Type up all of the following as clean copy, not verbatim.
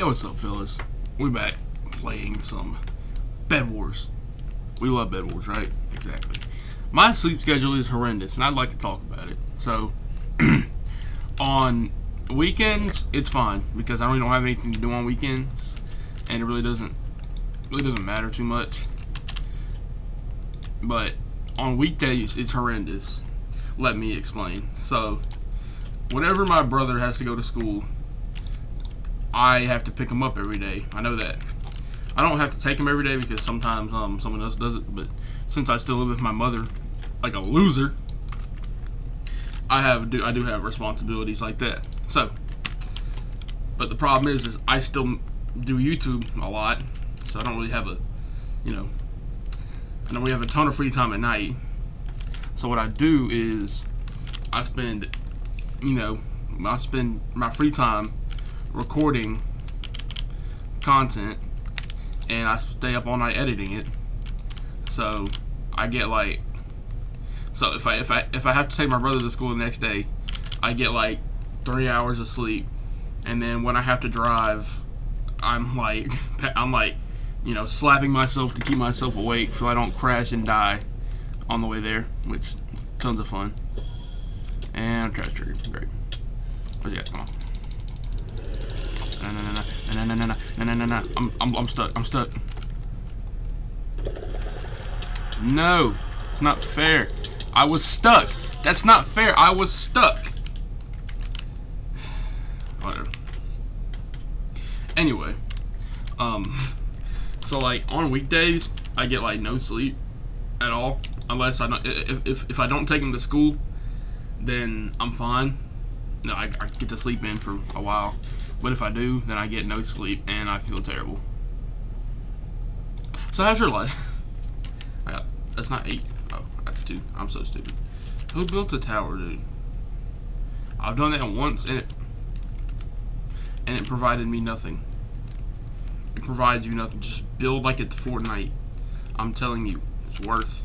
Yo, what's up, fellas? We back playing some Bed Wars. We love Bed Wars, right? Exactly. My sleep schedule is horrendous, and I'd like to talk about it. So, on weekends, it's fine because I really don't have anything to do on weekends, and it really doesn't matter too much. But on weekdays, it's horrendous. Let me explain. So, whenever my brother has to go to school, I have to pick him up every day. I know that. I don't have to take him every day because sometimes someone else does it. But since I still live with my mother, like a loser, I do have responsibilities like that. So, but the problem is I still do YouTube a lot, so I don't really have I know we have a ton of free time at night. So what I do is I spend my free time recording content, and I stay up all night editing it. So I get if I have to take my brother to school the next day, I get 3 hours of sleep, and then when I have to drive, I'm slapping myself to keep myself awake so I don't crash and die on the way there, which is tons of fun. And trash trigger, great. Where's he at? Come on. No. I'm stuck. No, it's not fair. I was stuck. That's not fair. I was stuck. Whatever. Anyway, so on weekdays I get no sleep at all, unless I don't. If I don't take him to school, then I'm fine. No, I get to sleep in for a while. But if I do, then I get no sleep and I feel terrible. So how's your life? That's not 8. Oh, that's 2. I'm so stupid. Who built a tower, dude? I've done that once, and it provided me nothing. It provides you nothing. Just build like it's Fortnite. I'm telling you, it's worth.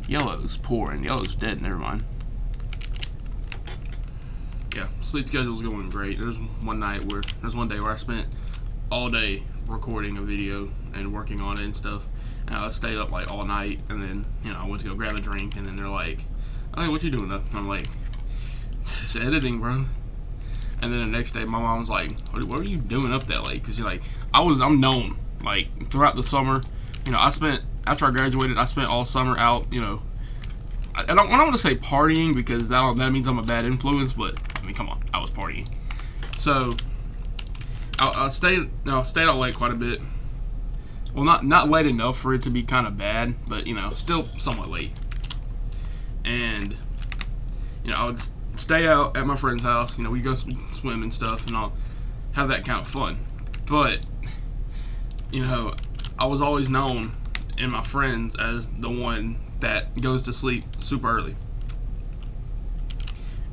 Yellow's pouring. Yellow's dead. Never mind. Yeah, sleep schedule's going great. There's one day where I spent all day recording a video and working on it and stuff. And I stayed up all night, and then I went to go grab a drink, and then they're like, "Hey, what you doing up?" And I'm like, "It's editing, bro." And then the next day, my mom was like, "What are you doing up that late?" Because I'm known throughout the summer. After I graduated, I spent all summer out. I don't want to say partying because that means I'm a bad influence, but I mean, come on, I was partying. So I stayed out late quite a bit. Well, not late enough for it to be kind of bad, but still somewhat late. And I would stay out at my friend's house. We go swim and stuff, and I'll have that kind of fun. But I was always known in my friends as the one that goes to sleep super early,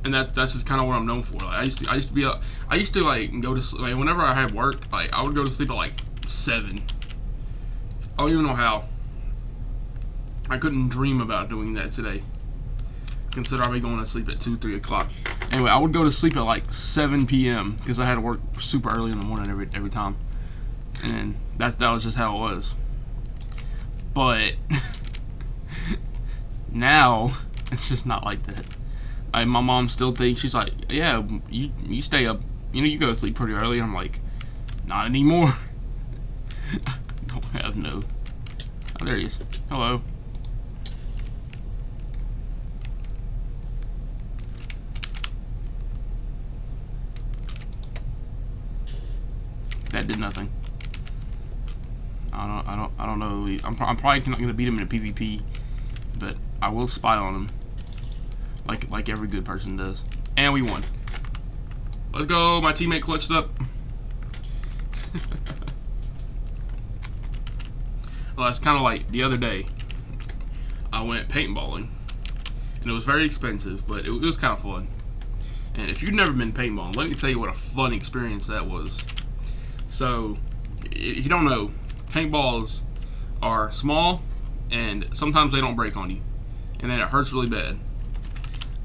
and that's just kind of what I'm known for. I used to go to sleep whenever I had work. I would go to sleep at 7. I don't even know how. I couldn't dream about doing that today. Consider I'll be going to sleep at 2-3 o'clock. Anyway, I would go to sleep at 7 p.m. because I had to work super early in the morning every time, and that was just how it was. But now it's just not like that. My mom still thinks, she's like, "Yeah, you stay up, you go to sleep pretty early." And I'm like, "Not anymore." Don't have no. Oh, there he is. Hello. That did nothing. I don't know. I'm probably not gonna beat him in a PvP, but I will spy on him, like every good person does. And we won. Let's go. My teammate clutched up. Well, it's kind of like the other day. I went paintballing, and it was very expensive, but it was kind of fun. And if you've never been paintballing, let me tell you what a fun experience that was. So, if you don't know, paintballs are small, and sometimes they don't break on you, and then it hurts really bad.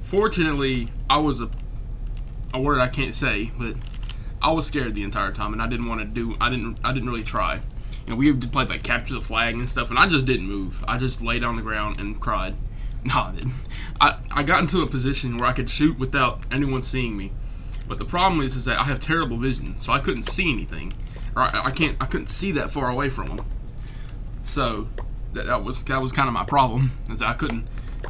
Fortunately, I was a word I can't say, but I was scared the entire time, and I didn't want to do. I didn't really try. You know, we played like capture the flag and stuff, and I just didn't move. I just laid on the ground and cried. No, I didn't. I got into a position where I could shoot without anyone seeing me, but the problem is that I have terrible vision, so I couldn't see anything, or I couldn't see that far away from them. So that was kind of my problem, is that I couldn't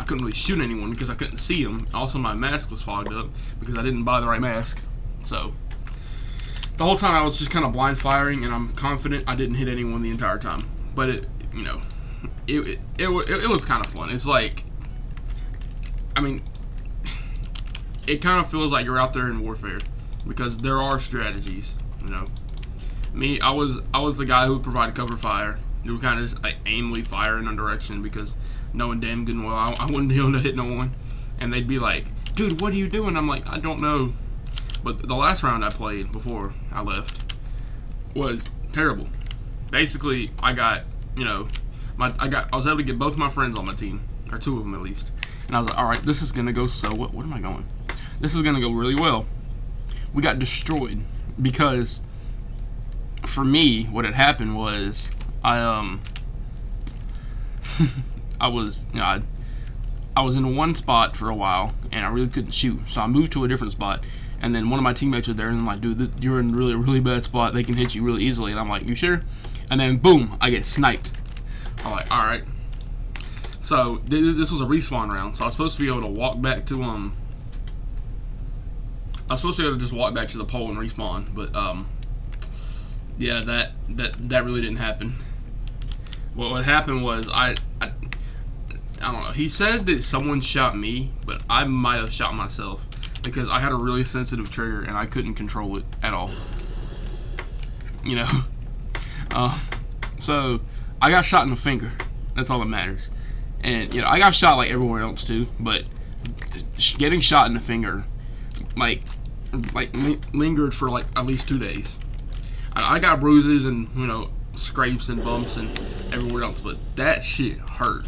really shoot anyone because I couldn't see them. Also, my mask was fogged up because I didn't buy the right mask. So the whole time I was just kind of blind firing, and I'm confident I didn't hit anyone the entire time. But it was kind of fun. It's like, I mean, it kind of feels like you're out there in warfare because there are strategies. You know, me, I was the guy who would provide cover fire. You would kind of just like aimlessly fire in a direction because knowing damn good and well I wouldn't be able to hit no one, and they'd be like, "Dude, what are you doing?" I'm like, "I don't know." But the last round I played before I left was terrible. Basically, I got, you know, I was able to get both my friends on my team, or two of them at least, and I was like, all right, this is gonna go so. What am I going? This is gonna go really well. We got destroyed because, for me, what had happened was I was, you know, I was in one spot for a while and I really couldn't shoot, so I moved to a different spot. And then one of my teammates was there, and I'm like, dude, you're in a really bad spot. They can hit you really easily. And I'm like, you sure? And then boom, I get sniped. I'm like, all right. So this was a respawn round, so I was supposed to be able to walk back to I was supposed to be able to just walk back to the pole and respawn, but yeah, that really didn't happen. What happened was I don't know. He said that someone shot me, but I might have shot myself because I had a really sensitive trigger and I couldn't control it at all. You know, so I got shot in the finger. That's all that matters. And you know, I got shot like everywhere else too, but getting shot in the finger, like lingered for like at least 2 days. I got bruises and, you know, scrapes and bumps and everywhere else, but that shit hurt.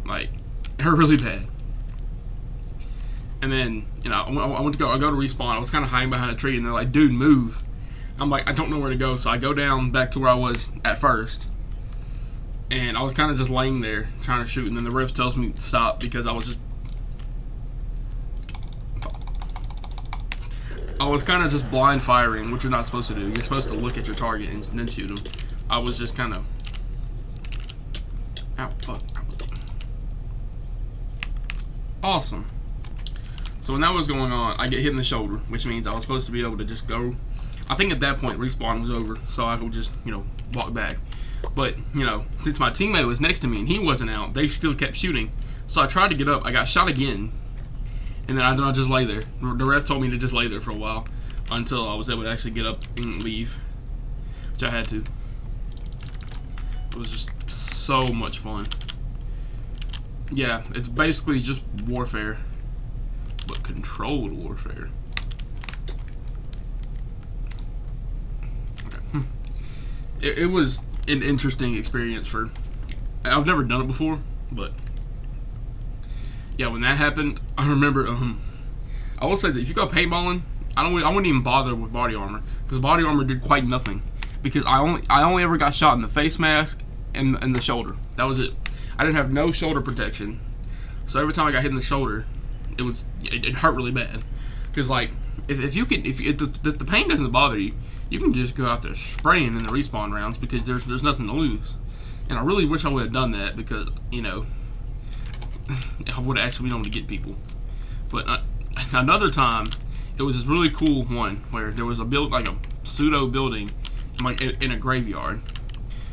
Like, it hurt really bad. And then, you know, I go to respawn. I was kind of hiding behind a tree, and they're like, "Dude, move." I'm like, I don't know where to go, so I go down back to where I was at first, and I was kind of just laying there trying to shoot, and then the rift tells me to stop because I was kind of just blind firing, which you're not supposed to do. You're supposed to look at your target and then shoot them. I was just kind of, ow, fuck. Awesome. So when that was going on, I get hit in the shoulder, which means I was supposed to be able to just go. I think at that point respawn was over, so I could just, you know, walk back. But, you know, since my teammate was next to me and he wasn't out, they still kept shooting. So I tried to get up. I got shot again, and then I just lay there. The ref told me to just lay there for a while until I was able to actually get up and leave, which I had to. It was just so much fun. Yeah, it's basically just warfare, but controlled warfare. Okay. It was an interesting experience for. I've never done it before, but yeah, when that happened, I remember. I will say that if you go paintballing, I wouldn't even bother with body armor because body armor did quite nothing. Because I only ever got shot in the face mask and the shoulder. That was it. I didn't have no shoulder protection, so every time I got hit in the shoulder, it hurt really bad. Because like if the pain doesn't bother you, you can just go out there spraying in the respawn rounds because there's nothing to lose. And I really wish I would have done that because, you know, I would have actually been able to get people. But another time, it was this really cool one where there was like a pseudo building, like in a graveyard.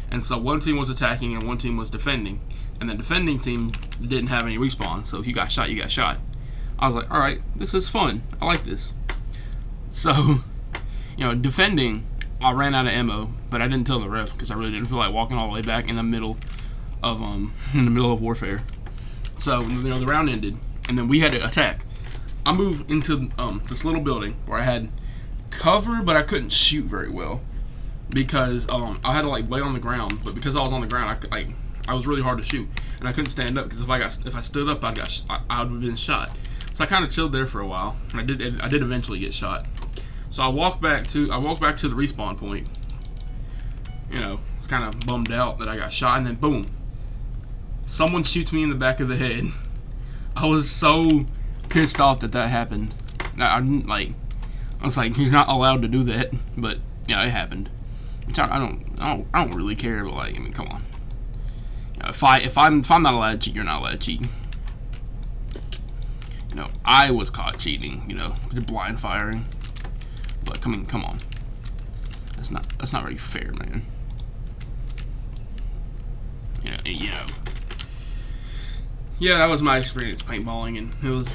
And so one team was attacking and one team was defending. And the defending team didn't have any respawn, so if you got shot, you got shot. I was like, alright, this is fun. I like this. So, you know, defending, I ran out of ammo, but I didn't tell the ref because I really didn't feel like walking all the way back in the middle of warfare. So, you know, the round ended, and then we had to attack. I moved into this little building where I had cover, but I couldn't shoot very well because I had to like lay on the ground. But because I was on the ground, I was really hard to shoot, and I couldn't stand up because if I stood up, I would have been shot. So I kind of chilled there for a while. I did eventually get shot. So I walked back to the respawn point. You know, it's kind of bummed out that I got shot, and then boom, someone shoots me in the back of the head. I was so pissed off that happened. I was like, you're not allowed to do that, but yeah, it happened. Which I don't really care, but like, I mean, come on. You know, if I'm not allowed to cheat, you're not allowed to cheat. You know, I was caught cheating. You know, blind firing. But come on. That's not very fair, man. You know. Yeah, that was my experience paintballing, and it was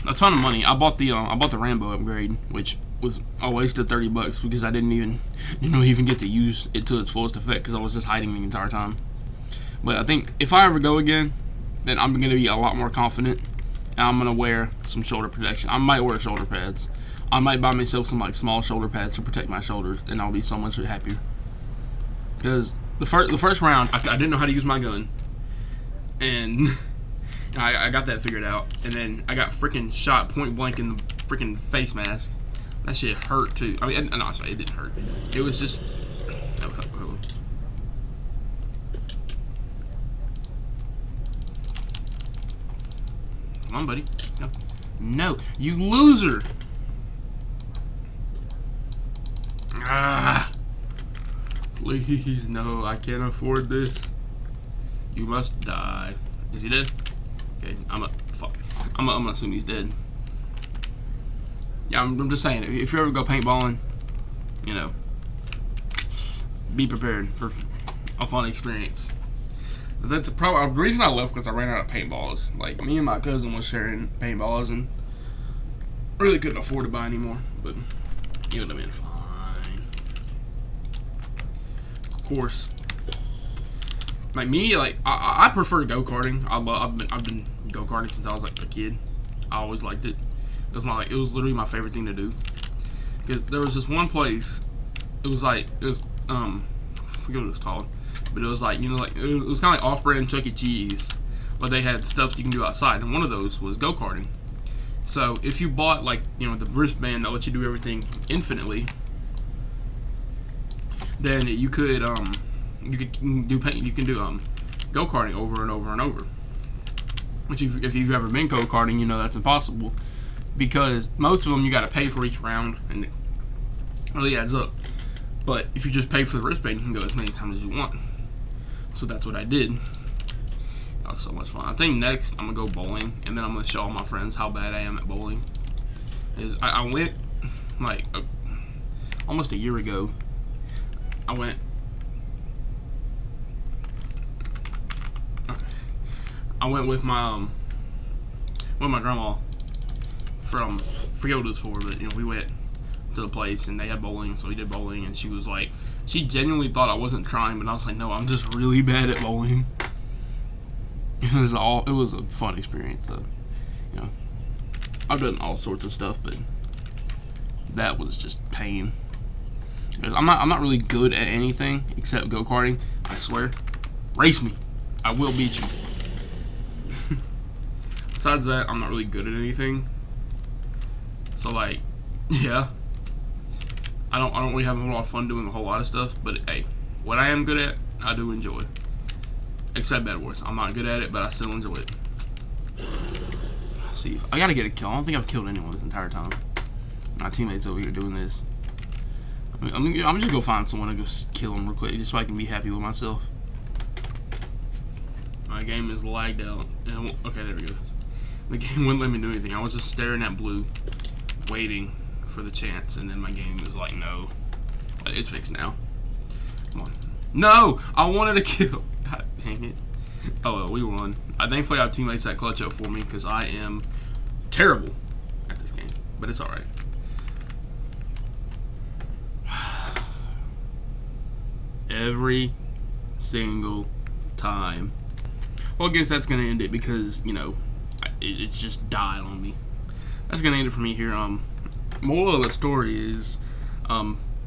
a ton of money. I bought the Rambo upgrade, which was a waste of $30 because I didn't even get to use it to its fullest effect because I was just hiding the entire time. But I think if I ever go again, then I'm gonna be a lot more confident, and I'm gonna wear some shoulder protection. I might wear shoulder pads. I might buy myself some like small shoulder pads to protect my shoulders, and I'll be so much happier. Because the first round, I didn't know how to use my gun, and I got that figured out, and then I got freaking shot point blank in the freaking face mask. That shit hurt too. I mean, no, sorry, it didn't hurt. It was just. Come on, buddy. No, you loser. Ah, please, no, I can't afford this. You must die. Is he dead? Okay, I'm gonna assume he's dead. Yeah, I'm just saying, if you ever go paintballing, you know, be prepared for a fun experience. That's the reason I left because I ran out of paintballs. Like, me and my cousin was sharing paintballs and really couldn't afford to buy anymore, but it would have been fine. Of course. Like me, like I prefer go-karting. I've been go-karting since I was like a kid. I always liked it. It was literally my favorite thing to do. Because there was this one place. I forget what it's called, but it was like, you know, like it was kind of like off-brand Chuck E. Cheese, but they had stuff you can do outside, and one of those was go-karting. So if you bought, like, you know, the wristband that lets you do everything infinitely, then you can do go-karting over and over and over. Which if you've ever been go-karting, you know that's impossible, because most of them you got to pay for each round, and it really adds up. But if you just pay for the wristband, you can go as many times as you want. So that's what I did. That was so much fun. I think next I'm gonna go bowling, and then I'm gonna show all my friends how bad I am at bowling. I went like almost a year ago. I went. Okay. I went with my grandma from, forget what it was for, but you know, we went to the place and they had bowling, so we did bowling, and she was like, she genuinely thought I wasn't trying, but I was like, no, I'm just really bad at bowling. It was a fun experience though. You know, I've done all sorts of stuff, but that was just pain. Because I'm not really good at anything except go-karting. I swear. Race me. I will beat you. Besides that, I'm not really good at anything. So like, yeah. I don't really have a lot of fun doing a whole lot of stuff, but hey, what I am good at, I do enjoy. Except bedwars. I'm not good at it, but I still enjoy it. Let's see, I gotta get a kill. I don't think I've killed anyone this entire time. My teammates over here doing this. I'm just gonna go find someone and go kill them real quick, just so I can be happy with myself. My game is lagged out. Okay, there we go. The game wouldn't let me do anything. I was just staring at blue, waiting for the chance, and then my game was like, no. But it's fixed now. Come on. No! I wanted a kill. God dang it. Oh well, we won. Thankfully I have teammates that clutch up for me, because I am terrible at this game. But it's alright. Every single time. Well, I guess that's gonna end it, because, you know, it's just died on me. That's gonna end it for me here. Moral of the story is,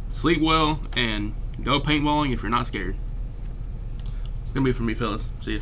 sleep well and go paintballing if you're not scared. It's gonna be it for me, fellas. See ya.